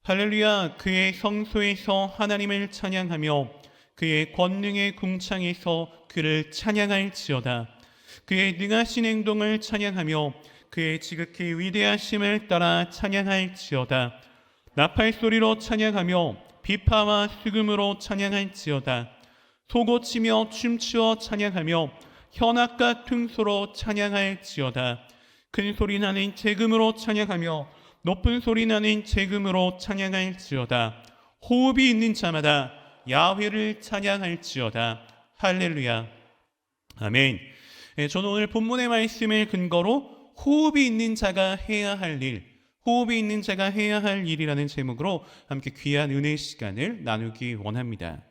할렐루야. 그의 성소에서 하나님을 찬양하며 그의 권능의 궁창에서 그를 찬양할지어다. 그의 능하신 행동을 찬양하며 그의 지극히 위대하심을 따라 찬양할지어다. 나팔소리로 찬양하며 비파와 수금으로 찬양할지어다. 소고치며 춤추어 찬양하며 현악과 퉁소로 찬양할지어다. 큰 소리 나는 재금으로 찬양하며 높은 소리 나는 재금으로 찬양할지어다. 호흡이 있는 자마다 야훼를 찬양할지어다. 할렐루야. 아멘. 저는 오늘 본문의 말씀을 근거로 호흡이 있는 자가 해야 할 일, 호흡이 있는 자가 해야 할 일이라는 제목으로 함께 귀한 은혜의 시간을 나누기 원합니다.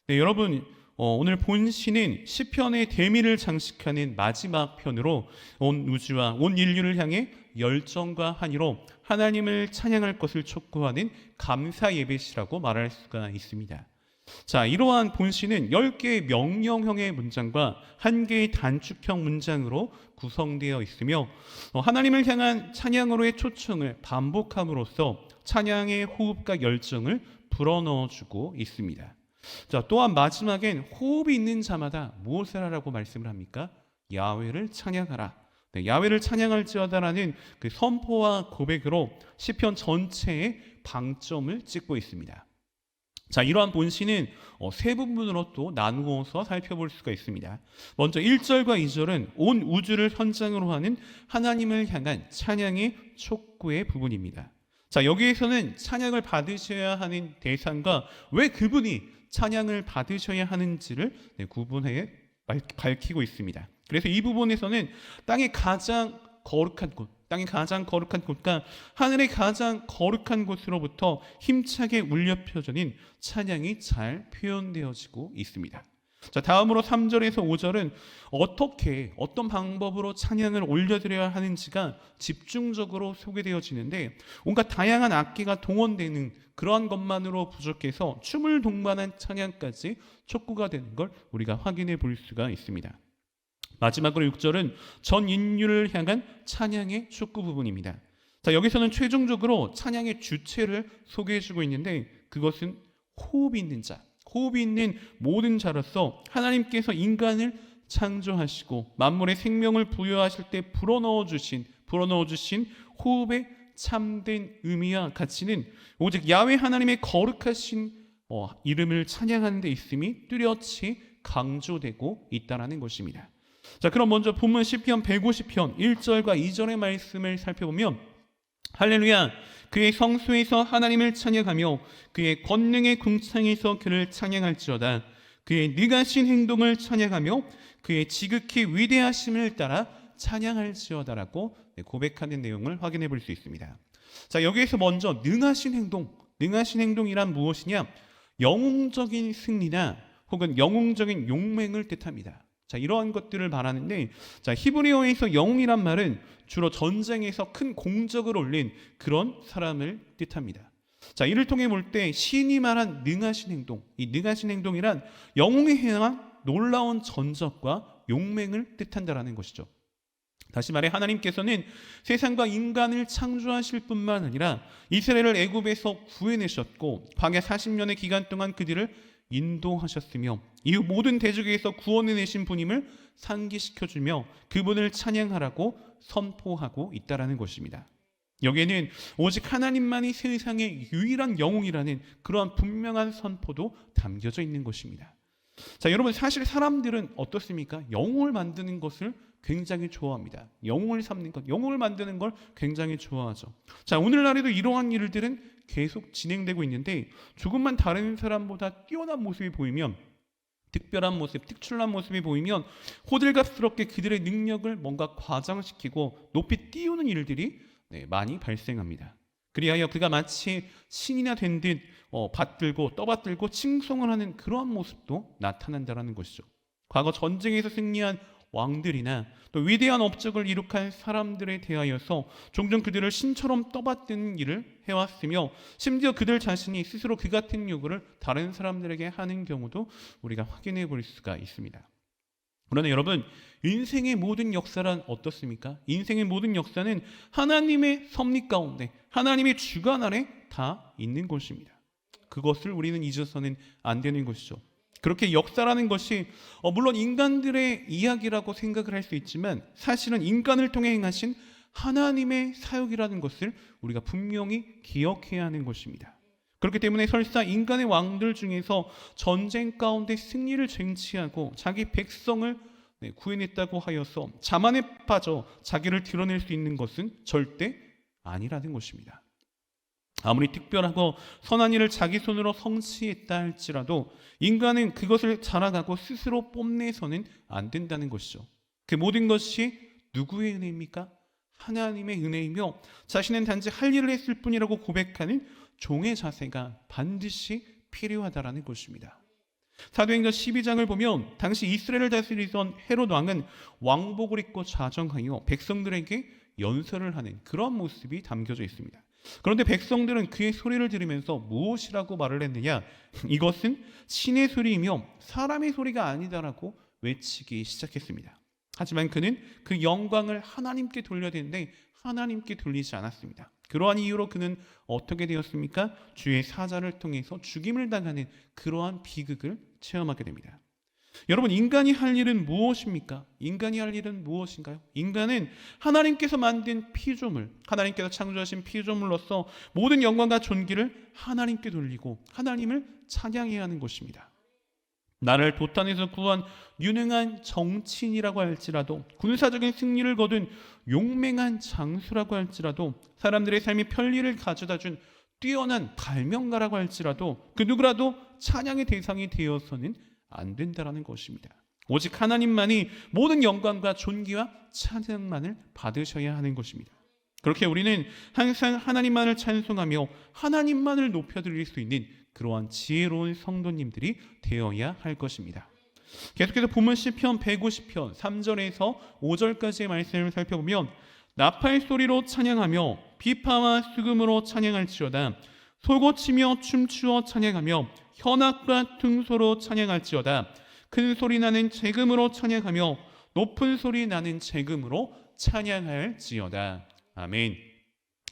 여러분, 오늘 본시는 시편의 대미를 장식하는 마지막 편으로 온 우주와 온 인류를 향해 열정과 한의로 하나님을 찬양할 것을 촉구하는 감사 예배시라고 말할 수가 있습니다. 자, 이러한 본시는 10개의 명령형의 문장과 1개의 단축형 문장으로 구성되어 있으며 하나님을 향한 찬양으로의 초청을 반복함으로써 찬양의 호흡과 열정을 불어넣어주고 있습니다. 자, 또한 마지막엔 호흡이 있는 자마다 무엇을 하라고 말씀을 합니까? 야훼를 찬양하라. 야훼를 찬양할지어다라는 그 선포와 고백으로 시편 전체에 방점을 찍고 있습니다. 자, 이러한 본시는 세 부분으로 또 나누어서 살펴볼 수가 있습니다. 먼저 1절과 2절은 온 우주를 현장으로 하는 하나님을 향한 찬양의 촉구의 부분입니다. 자, 여기에서는 찬양을 받으셔야 하는 대상과 왜 그분이 찬양을 받으셔야 하는지를 구분해 밝히고 있습니다. 그래서 이 부분에서는 땅의 가장 거룩한 곳과 하늘의 가장 거룩한 곳으로부터 힘차게 울려 퍼져진 찬양이 잘 표현되어지고 있습니다. 자, 다음으로 3절에서 5절은 어떤 방법으로 찬양을 올려드려야 하는지가 집중적으로 소개되어지는데 온갖 다양한 악기가 동원되는 그러한 것만으로 부족해서 춤을 동반한 찬양까지 촉구가 되는 걸 우리가 확인해 볼 수가 있습니다. 마지막으로 6절은 전 인류를 향한 찬양의 촉구 부분입니다. 자, 여기서는 최종적으로 찬양의 주체를 소개해주고 있는데 그것은 호흡이 있는 자, 호흡이 있는 모든 자로서 하나님께서 인간을 창조하시고 만물의 생명을 부여하실 때 불어넣어 주신 호흡의 참된 의미와 가치는 오직 야훼 하나님의 거룩하신 이름을 찬양하는 데 있음이 뚜렷이 강조되고 있다는 것입니다. 자, 그럼 먼저 본문 시편 150편 1절과 2절의 말씀을 살펴보면 할렐루야. 그의 성소에서 하나님을 찬양하며 그의 권능의 궁창에서 그를 찬양할지어다. 그의 능하신 행동을 찬양하며 그의 지극히 위대하심을 따라 찬양할지어다라고 고백하는 내용을 확인해 볼 수 있습니다. 자, 여기에서 먼저 능하신 행동이란 무엇이냐? 영웅적인 승리나 혹은 영웅적인 용맹을 뜻합니다. 자, 이러한 것들을 말하는데, 자, 히브리어에서 영웅이란 말은 주로 전쟁에서 큰 공적을 올린 그런 사람을 뜻합니다. 자, 이를 통해 볼 때 시인이 말한 능하신 행동, 이 능하신 행동이란 영웅에 향한 놀라운 전적과 용맹을 뜻한다라는 것이죠. 다시 말해 하나님께서는 세상과 인간을 창조하실 뿐만 아니라 이스라엘을 애굽에서 구해내셨고 광야 40년의 기간 동안 그들을 인도하셨으며 이후 모든 대적에서 구원해내신 분임을 상기시켜주며 그분을 찬양하라고 선포하고 있다는 것입니다. 여기에는 오직 하나님만이 세상의 유일한 영웅이라는 그러한 분명한 선포도 담겨져 있는 것입니다. 자, 여러분, 사실 사람들은 어떻습니까? 영웅을 만드는 것을 굉장히 좋아합니다. 영웅을 삼는 것, 영웅을 만드는 걸 굉장히 좋아하죠. 자, 오늘날에도 이러한 일들은 계속 진행되고 있는데 조금만 다른 사람보다 뛰어난 모습이 보이면, 특별한 모습, 특출난 모습이 보이면 호들갑스럽게 그들의 능력을 뭔가 과장시키고 높이 띄우는 일들이 많이 발생합니다. 그리하여 그가 마치 신이나 된 듯 받들고 떠받들고 칭송을 하는 그러한 모습도 나타난다는 것이죠. 과거 전쟁에서 승리한 왕들이나 또 위대한 업적을 이룩한 사람들에 대하여서 종종 그들을 신처럼 떠받드는 일을 해왔으며 심지어 그들 자신이 스스로 그 같은 요구를 다른 사람들에게 하는 경우도 우리가 확인해 볼 수가 있습니다. 그러나 여러분, 인생의 모든 역사란 어떻습니까? 인생의 모든 역사는 하나님의 섭리 가운데, 하나님의 주관 아래 다 있는 것입니다. 그것을 우리는 잊어서는 안 되는 것이죠. 그렇게 역사라는 것이 물론 인간들의 이야기라고 생각을 할 수 있지만 사실은 인간을 통해 행하신 하나님의 사역이라는 것을 우리가 분명히 기억해야 하는 것입니다. 그렇기 때문에 설사 인간의 왕들 중에서 전쟁 가운데 승리를 쟁취하고 자기 백성을 구해냈다고 하여서 자만에 빠져 자기를 드러낼 수 있는 것은 절대 아니라는 것입니다. 아무리 특별하고 선한 일을 자기 손으로 성취했다 할지라도 인간은 그것을 자랑하고 스스로 뽐내서는 안 된다는 것이죠. 그 모든 것이 누구의 은혜입니까? 하나님의 은혜이며 자신은 단지 할 일을 했을 뿐이라고 고백하는 종의 자세가 반드시 필요하다라는 것입니다. 사도행전 12장을 보면 당시 이스라엘을 다스리던 헤롯 왕은 왕복을 입고 좌정하여 백성들에게 연설을 하는 그런 모습이 담겨져 있습니다. 그런데 백성들은 그의 소리를 들으면서 무엇이라고 말을 했느냐? 이것은 신의 소리이며 사람의 소리가 아니다라고 외치기 시작했습니다. 하지만 그는 그 영광을 하나님께 돌려야 되는데 하나님께 돌리지 않았습니다. 그러한 이유로 그는 어떻게 되었습니까? 주의 사자를 통해서 죽임을 당하는 그러한 비극을 체험하게 됩니다. 여러분, 인간이 할 일은 무엇입니까? 인간이 할 일은 무엇인가요? 인간은 하나님께서 만든 피조물, 하나님께서 창조하신 피조물로서 모든 영광과 존귀를 하나님께 돌리고 하나님을 찬양해야 하는 것입니다. 나를 도탄에서 구한 유능한 정치인이라고 할지라도, 군사적인 승리를 거둔 용맹한 장수라고 할지라도, 사람들의 삶의 편리를 가져다준 뛰어난 발명가라고 할지라도 그 누구라도 찬양의 대상이 되어서는 안 된다라는 것입니다. 오직 하나님만이 모든 영광과 존귀와 찬양만을 받으셔야 하는 것입니다. 그렇게 우리는 항상 하나님만을 찬송하며 하나님만을 높여드릴 수 있는 그러한 지혜로운 성도님들이 되어야 할 것입니다. 계속해서 본문 시편 150편 3절에서 5절까지의 말씀을 살펴보면 나팔 소리로 찬양하며 비파와 수금으로 찬양할지어다. 소고치며 춤추어 찬양하며 현악과 퉁소로 찬양할지어다. 큰 소리 나는 재금으로 찬양하며 높은 소리 나는 재금으로 찬양할지어다. 아멘.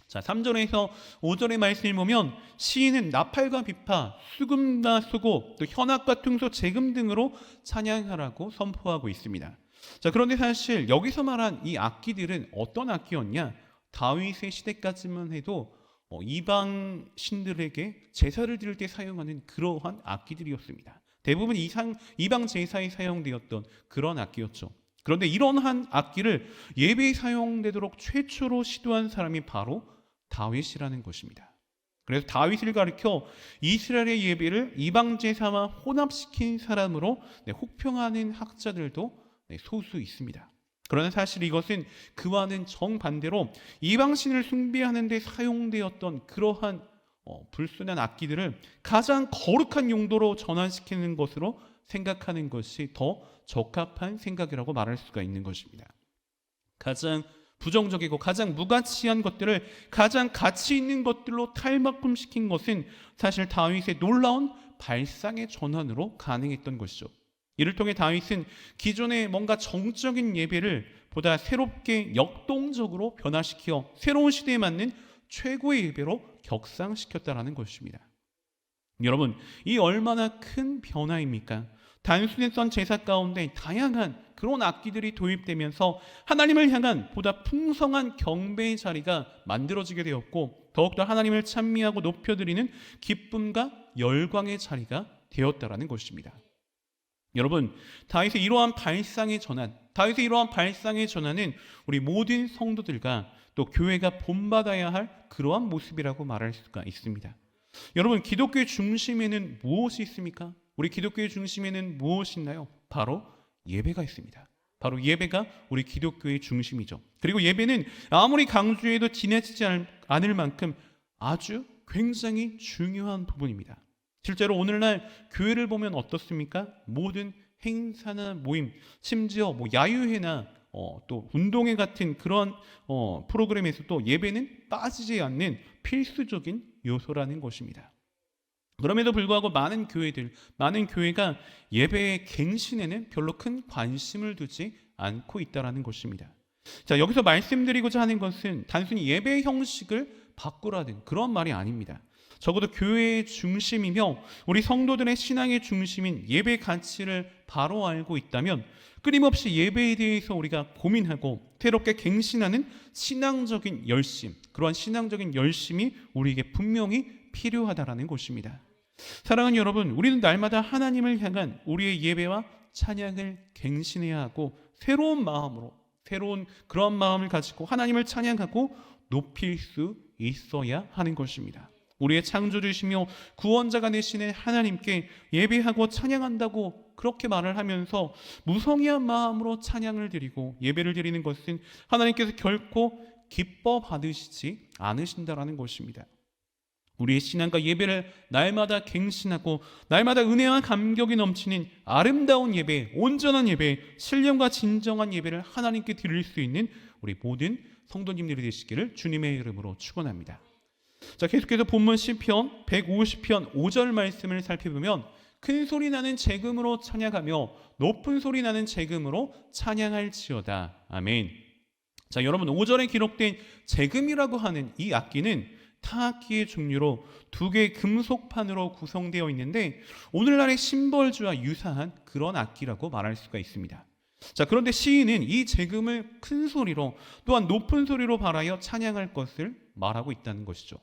자, 3절에서 5절의 말씀을 보면 시인은 나팔과 비파, 수금과 소고, 또 현악과 퉁소, 재금 등으로 찬양하라고 선포하고 있습니다. 자, 그런데 사실 여기서 말한 이 악기들은 어떤 악기였냐? 다윗의 시대까지만 해도 이방 신들에게 제사를 드릴 때 사용하는 그러한 악기들이었습니다. 대부분 이방 제사에 사용되었던 그런 악기였죠. 그런데 이러한 악기를 예배에 사용되도록 최초로 시도한 사람이 바로 다윗이라는 것입니다. 그래서 다윗을 가리켜 이스라엘의 예배를 이방 제사와 혼합시킨 사람으로 혹평하는 학자들도 소수 있습니다. 그러나 사실 이것은 그와는 정반대로 이방신을 숭배하는 데 사용되었던 그러한 불순한 악기들을 가장 거룩한 용도로 전환시키는 것으로 생각하는 것이 더 적합한 생각이라고 말할 수가 있는 것입니다. 가장 부정적이고 가장 무가치한 것들을 가장 가치 있는 것들로 탈바꿈시킨 것은 사실 다윗의 놀라운 발상의 전환으로 가능했던 것이죠. 이를 통해 다윗은 기존의 뭔가 정적인 예배를 보다 새롭게 역동적으로 변화시켜 새로운 시대에 맞는 최고의 예배로 격상시켰다라는 것입니다. 여러분, 이 얼마나 큰 변화입니까? 단순했던 제사 가운데 다양한 그런 악기들이 도입되면서 하나님을 향한 보다 풍성한 경배의 자리가 만들어지게 되었고 더욱더 하나님을 찬미하고 높여드리는 기쁨과 열광의 자리가 되었다라는 것입니다. 여러분, 다윗의 이러한 발상의 전환은 우리 모든 성도들과 또 교회가 본받아야 할 그러한 모습이라고 말할 수가 있습니다. 여러분, 기독교의 중심에는 무엇이 있습니까? 우리 기독교의 중심에는 무엇이 있나요? 바로 예배가 있습니다. 바로 예배가 우리 기독교의 중심이죠. 그리고 예배는 아무리 강조해도 지나치지 않을 만큼 아주 굉장히 중요한 부분입니다. 실제로 오늘날 교회를 보면 어떻습니까? 모든 행사나 모임, 심지어 야유회나 또 운동회 같은 그런 프로그램에서도 예배는 빠지지 않는 필수적인 요소라는 것입니다. 그럼에도 불구하고 많은 교회가 예배의 갱신에는 별로 큰 관심을 두지 않고 있다는 것입니다. 자, 여기서 말씀드리고자 하는 것은 단순히 예배 형식을 바꾸라는 그런 말이 아닙니다. 적어도 교회의 중심이며 우리 성도들의 신앙의 중심인 예배 가치를 바로 알고 있다면 끊임없이 예배에 대해서 우리가 고민하고 새롭게 갱신하는 신앙적인 열심, 그러한 신앙적인 열심이 우리에게 분명히 필요하다라는 것입니다. 사랑하는 여러분, 우리는 날마다 하나님을 향한 우리의 예배와 찬양을 갱신해야 하고 새로운 마음으로, 새로운 그런 마음을 가지고 하나님을 찬양하고 높일 수 있어야 하는 것입니다. 우리의 창조주시며 구원자가 되시는 하나님께 예배하고 찬양한다고 그렇게 말을 하면서 무성의한 마음으로 찬양을 드리고 예배를 드리는 것은 하나님께서 결코 기뻐 받으시지 않으신다라는 것입니다. 우리의 신앙과 예배를 날마다 갱신하고 날마다 은혜와 감격이 넘치는 아름다운 예배, 온전한 예배, 신령과 진정한 예배를 하나님께 드릴 수 있는 우리 모든 성도님들이 되시기를 주님의 이름으로 축원합니다. 자, 계속해서 본문 시편 150편 5절 말씀을 살펴보면 큰 소리 나는 재금으로 찬양하며 높은 소리 나는 재금으로 찬양할지어다. 아멘. 자, 여러분 5절에 기록된 재금이라고 하는 이 악기는 타악기의 종류로 두 개의 금속판으로 구성되어 있는데 오늘날의 심벌주와 유사한 그런 악기라고 말할 수가 있습니다. 자, 그런데 시인은 이 재금을 큰 소리로 또한 높은 소리로 발하여 찬양할 것을 말하고 있다는 것이죠.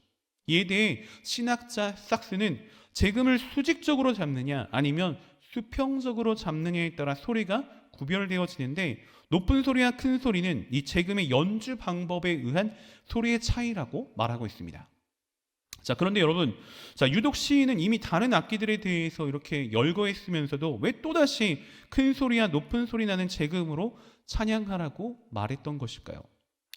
이에 대해 신학자 삭스는 재금을 수직적으로 잡느냐 아니면 수평적으로 잡느냐에 따라 소리가 구별되어지는데 높은 소리와 큰 소리는 이 재금의 연주 방법에 의한 소리의 차이라고 말하고 있습니다. 자, 그런데 여러분, 자, 유독 시인은 이미 다른 악기들에 대해서 이렇게 열거했으면서도 왜 또다시 큰 소리와 높은 소리 나는 재금으로 찬양하라고 말했던 것일까요?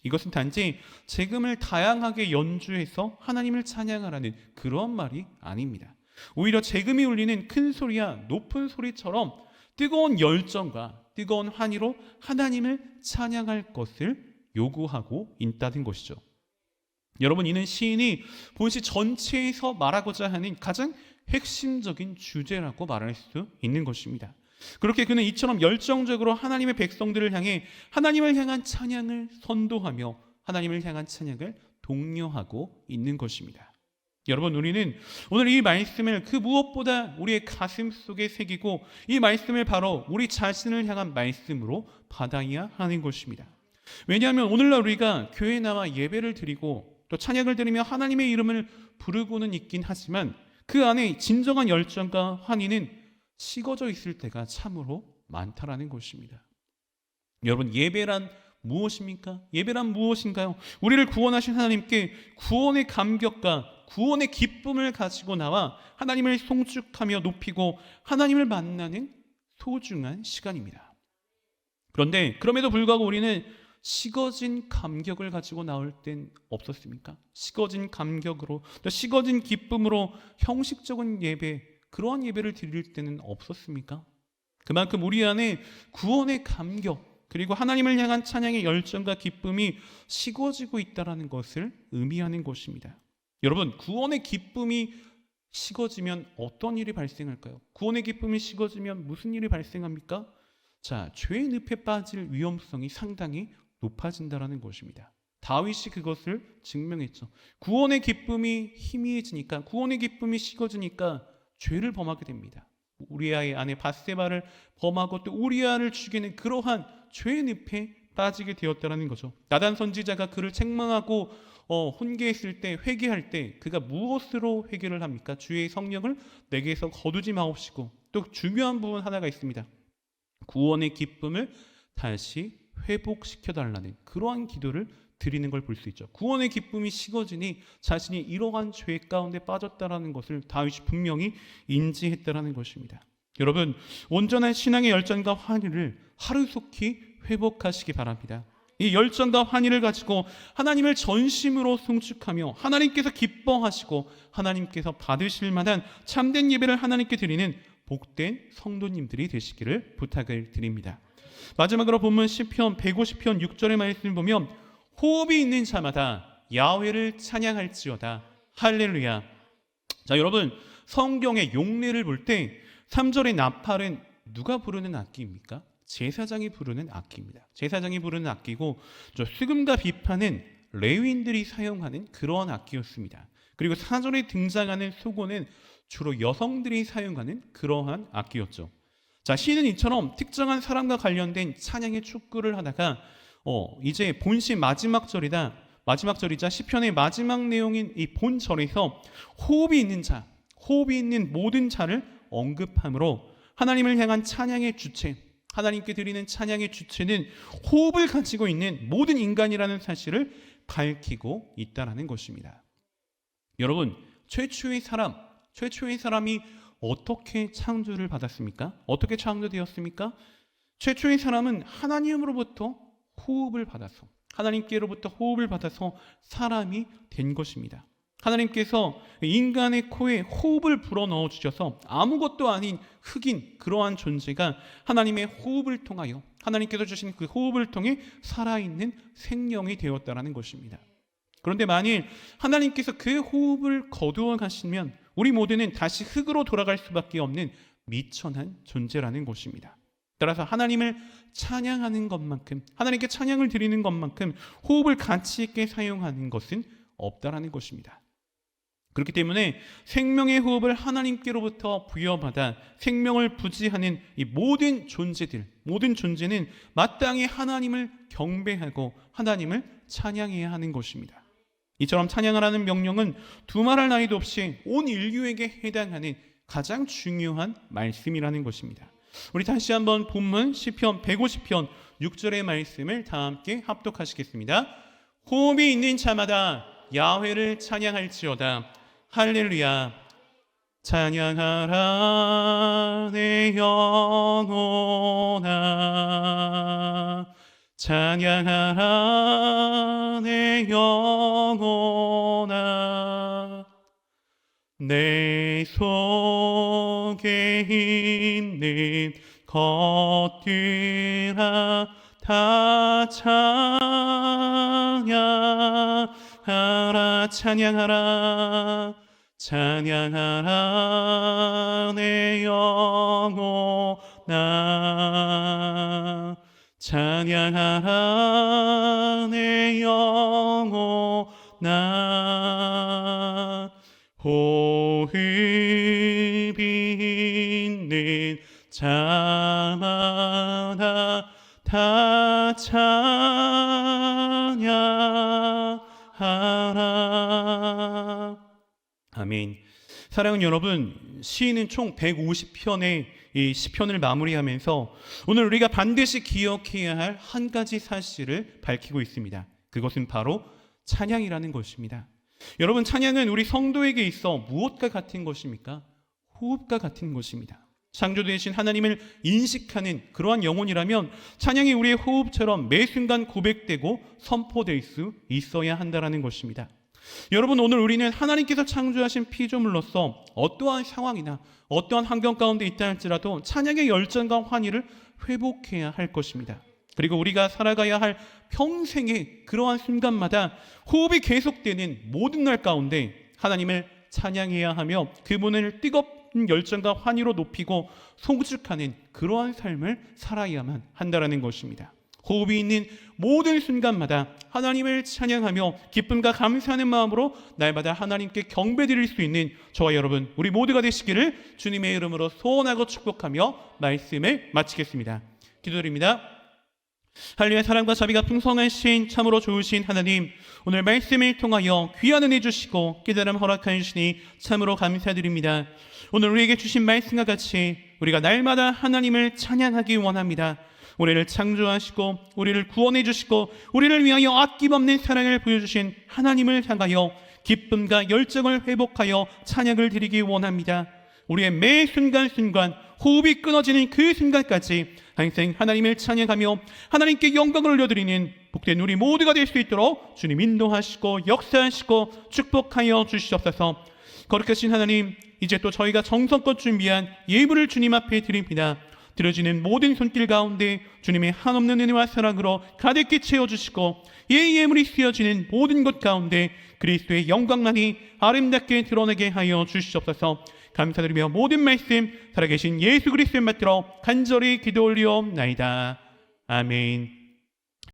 이것은 단지 재금을 다양하게 연주해서 하나님을 찬양하라는 그런 말이 아닙니다. 오히려 재금이 울리는 큰 소리와 높은 소리처럼 뜨거운 열정과 뜨거운 환희로 하나님을 찬양할 것을 요구하고 있다는 것이죠. 여러분, 이는 시인이 본시 전체에서 말하고자 하는 가장 핵심적인 주제라고 말할 수 있는 것입니다. 그렇게 그는 이처럼 열정적으로 하나님의 백성들을 향해 하나님을 향한 찬양을 선도하며 하나님을 향한 찬양을 독려하고 있는 것입니다. 여러분, 우리는 오늘 이 말씀을 그 무엇보다 우리의 가슴 속에 새기고 이 말씀을 바로 우리 자신을 향한 말씀으로 받아야 하는 것입니다. 왜냐하면 오늘날 우리가 교회에 나와 예배를 드리고 또 찬양을 드리며 하나님의 이름을 부르고는 있긴 하지만 그 안에 진정한 열정과 환희는 식어져 있을 때가 참으로 많다라는 것입니다. 여러분, 예배란 무엇입니까? 예배란 무엇인가요? 우리를 구원하신 하나님께 구원의 감격과 구원의 기쁨을 가지고 나와 하나님을 송축하며 높이고 하나님을 만나는 소중한 시간입니다. 그런데 그럼에도 불구하고 우리는 식어진 감격을 가지고 나올 땐 없었습니까? 식어진 감격으로, 식어진 기쁨으로 형식적인 예배, 그러한 예배를 드릴 때는 없었습니까? 그만큼 우리 안에 구원의 감격 그리고 하나님을 향한 찬양의 열정과 기쁨이 식어지고 있다는 것을 의미하는 것입니다. 여러분, 구원의 기쁨이 식어지면 어떤 일이 발생할까요? 구원의 기쁨이 식어지면 무슨 일이 발생합니까? 자, 죄의 늪에 빠질 위험성이 상당히 높아진다는 것입니다. 다윗이 그것을 증명했죠. 구원의 기쁨이 희미해지니까, 구원의 기쁨이 식어지니까 죄를 범하게 됩니다. 우리아의 아내 바세바를 범하고 또 우리아를 죽이는 그러한 죄의 늪에 빠지게 되었다는 거죠. 나단 선지자가 그를 책망하고 훈계했을 때, 회개할 때 그가 무엇으로 회개를 합니까? 주의 성령을 내게서 거두지 마옵시고, 또 중요한 부분 하나가 있습니다. 구원의 기쁨을 다시 회복시켜달라는 그러한 기도를 드리는 걸 볼 수 있죠. 구원의 기쁨이 식어지니 자신이 이러한 죄 가운데 빠졌다라는 것을 다윗이 분명히 인지했다라는 것입니다. 여러분, 온전한 신앙의 열정과 환희를 하루속히 회복하시기 바랍니다. 이 열정과 환희를 가지고 하나님을 전심으로 송축하며 하나님께서 기뻐하시고 하나님께서 받으실 만한 참된 예배를 하나님께 드리는 복된 성도님들이 되시기를 부탁을 드립니다. 마지막으로 본문 시편 150편 6절의 말씀을 보면 호흡이 있는 자마다 야훼를 찬양할지어다. 할렐루야. 자, 여러분, 성경의 용례를 볼 때 3절의 나팔은 누가 부르는 악기입니까? 제사장이 부르는 악기입니다. 제사장이 부르는 악기고, 수금과 비파는 레위인들이 사용하는 그러한 악기였습니다. 그리고 사전에 등장하는 수고는 주로 여성들이 사용하는 그러한 악기였죠. 자, 시인은 이처럼 특정한 사람과 관련된 찬양의 축구를 하다가 이제 본시 마지막 절이자 시편의 마지막 내용인 이 본절에서 호흡이 있는 모든 자를 언급함으로 하나님을 향한 찬양의 주체, 하나님께 드리는 찬양의 주체는 호흡을 가지고 있는 모든 인간이라는 사실을 밝히고 있다는 것입니다. 여러분, 최초의 사람이 어떻게 창조를 받았습니까? 어떻게 창조되었습니까? 최초의 사람은 하나님으로부터 호흡을 받아서, 하나님께로부터 호흡을 받아서 사람이 된 것입니다. 하나님께서 인간의 코에 호흡을 불어넣어 주셔서 아무것도 아닌 흙인 그러한 존재가 하나님의 호흡을 통하여, 하나님께서 주신 그 호흡을 통해 살아있는 생명이 되었다는 것입니다. 그런데 만일 하나님께서 그 호흡을 거두어 가시면 우리 모두는 다시 흙으로 돌아갈 수밖에 없는 미천한 존재라는 것입니다. 따라서 하나님을 찬양하는 것만큼, 하나님께 찬양을 드리는 것만큼 호흡을 가치 있게 사용하는 것은 없다라는 것입니다. 그렇기 때문에 생명의 호흡을 하나님께로부터 부여받아 생명을 부지하는 이 모든 존재는 마땅히 하나님을 경배하고 하나님을 찬양해야 하는 것입니다. 이처럼 찬양하라는 명령은 두말할 나위도 없이 온 인류에게 해당하는 가장 중요한 말씀이라는 것입니다. 우리 다시 한번 본문 시편 150편 6절의 말씀을 다 함께 합독하시겠습니다. 호흡이 있는 자마다 야훼를 찬양할지어다. 할렐루야. 찬양하라 내 영혼아, 찬양하라 내 영혼아, 내 속에 있는 것들아 다 찬양하라. 찬양하라, 찬양하라 내 영혼아, 찬양하라 내 영혼아. 호흡이 있는 자마다 다 찬양하라. 아멘. 사랑하는 여러분, 시인은 총 150편의 이 시편을 마무리하면서 오늘 우리가 반드시 기억해야 할 한 가지 사실을 밝히고 있습니다. 그것은 바로 찬양이라는 것입니다. 여러분, 찬양은 우리 성도에게 있어 무엇과 같은 것입니까? 호흡과 같은 것입니다. 창조되신 하나님을 인식하는 그러한 영혼이라면 찬양이 우리의 호흡처럼 매 순간 고백되고 선포될 수 있어야 한다는 것입니다. 여러분, 오늘 우리는 하나님께서 창조하신 피조물로서 어떠한 상황이나 어떠한 환경 가운데 있다 할지라도 찬양의 열정과 환희를 회복해야 할 것입니다. 그리고 우리가 살아가야 할 평생의 그러한 순간마다 호흡이 계속되는 모든 날 가운데 하나님을 찬양해야 하며 그분을 뜨겁은 열정과 환희로 높이고 송축하는 그러한 삶을 살아야만 한다는 것입니다. 호흡이 있는 모든 순간마다 하나님을 찬양하며 기쁨과 감사하는 마음으로 날마다 하나님께 경배드릴 수 있는 저와 여러분, 우리 모두가 되시기를 주님의 이름으로 소원하고 축복하며 말씀을 마치겠습니다. 기도드립니다. 할렐루야. 사랑과 자비가 풍성하신 참으로 좋으신 하나님, 오늘 말씀을 통하여 귀한 은혜 주시고 깨달음 허락하시니 참으로 감사드립니다. 오늘 우리에게 주신 말씀과 같이 우리가 날마다 하나님을 찬양하기 원합니다. 우리를 창조하시고 우리를 구원해 주시고 우리를 위하여 아낌없는 사랑을 보여주신 하나님을 향하여 기쁨과 열정을 회복하여 찬양을 드리기 원합니다. 우리의 매 순간순간 호흡이 끊어지는 그 순간까지 항상 하나님을 찬양하며 하나님께 영광을 올려드리는 복된 우리 모두가 될 수 있도록 주님 인도하시고 역사하시고 축복하여 주시옵소서. 거룩하신 하나님, 이제 또 저희가 정성껏 준비한 예물을 주님 앞에 드립니다. 들어지는 모든 손길 가운데 주님의 한없는 은혜와 사랑으로 가득히 채워주시고 예물이 쓰여지는 모든 곳 가운데 그리스도의 영광만이 아름답게 드러나게 하여 주시옵소서. 감사드리며 모든 말씀 살아계신 예수 그리스도의 맛들어 간절히 기도 올리옵나이다. 아멘.